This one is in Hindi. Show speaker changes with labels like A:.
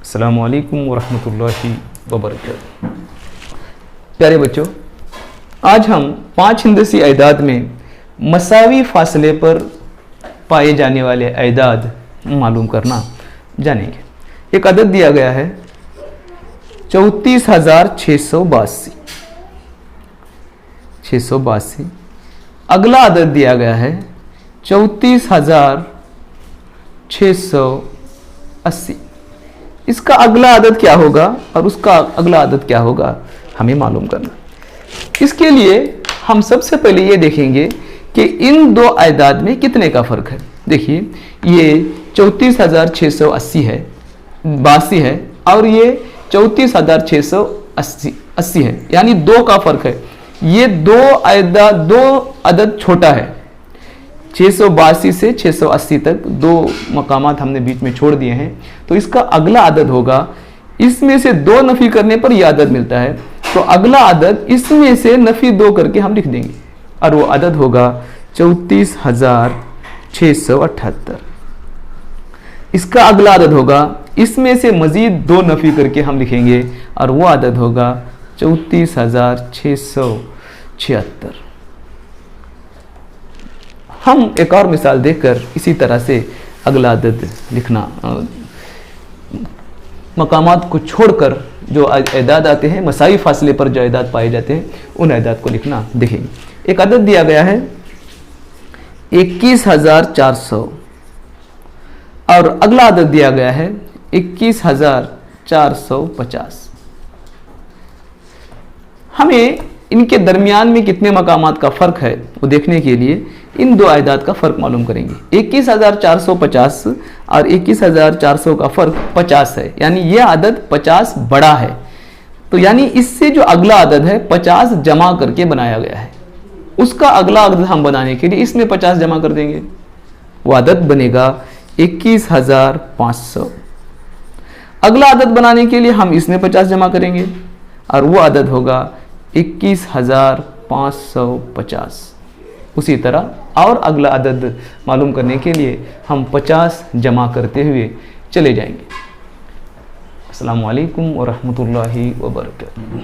A: अस्सलामु अलैकुम वरहमतुल्लाहि वबरकातुहू। प्यारे बच्चों, आज हम 5 हिंदसी अयदाद में मसावी फासले पर पाए जाने वाले अयदाद मालूम करना जानेंगे। एक अदद दिया गया है 34,682। अगला अदद दिया गया है 34,680। इसका अगला अदद क्या होगा और उसका अगला अदद क्या होगा हमें मालूम करना। इसके लिए हम सबसे पहले ये देखेंगे कि इन दो अयदाद में कितने का फ़र्क है। देखिए, ये 34,680 है, 82 है, और ये 34,680 है, यानी 2 का फ़र्क है। ये दो अदद छोटा है। 682 से 680 तक 2 मकामात हमने बीच में छोड़ दिए हैं, तो इसका अगला अदद होगा, इसमें से 2 नफ़ी करने पर यह अदद मिलता है, तो अगला अदद इसमें से नफ़ी 2 करके हम लिख देंगे और वो अदद होगा 34,678। इसका अगला अदद होगा, इसमें से मज़ीद 2 नफ़ी करके हम लिखेंगे और वो अदद होगा 34,676। हम एक और मिसाल देखकर इसी तरह से अगला अदद लिखना, मकामात को छोड़कर जो अयदाद आते हैं, मसाई फासले पर जो अयदाद पाए जाते हैं, उन अयदाद को लिखना देखेंगे। एक अदद दिया गया है 21,400 और अगला अदद दिया गया है 21,450। हमें इनके दरमियान में कितने मकामात का फ़र्क है वो देखने के लिए इन दो अयदाद का फ़र्क मालूम करेंगे। 21,450 और 21,400 का फ़र्क 50 है, यानी यह अदद 50 बड़ा है। तो यानी इससे जो अगला अदद है 50 जमा करके बनाया गया है, उसका अगला अदद हम बनाने के लिए इसमें 50 जमा कर देंगे, वो अदद बनेगा 21,500। अगला अदद बनाने के लिए हम इसमें 50 जमा करेंगे और वो अदद होगा 21,550। उसी तरह और अगला अदद मालूम करने के लिए हम 50 जमा करते हुए चले जाएंगे। अस्सलामु अलैकुम वरहमतुल्लाहि वबरकातुहू।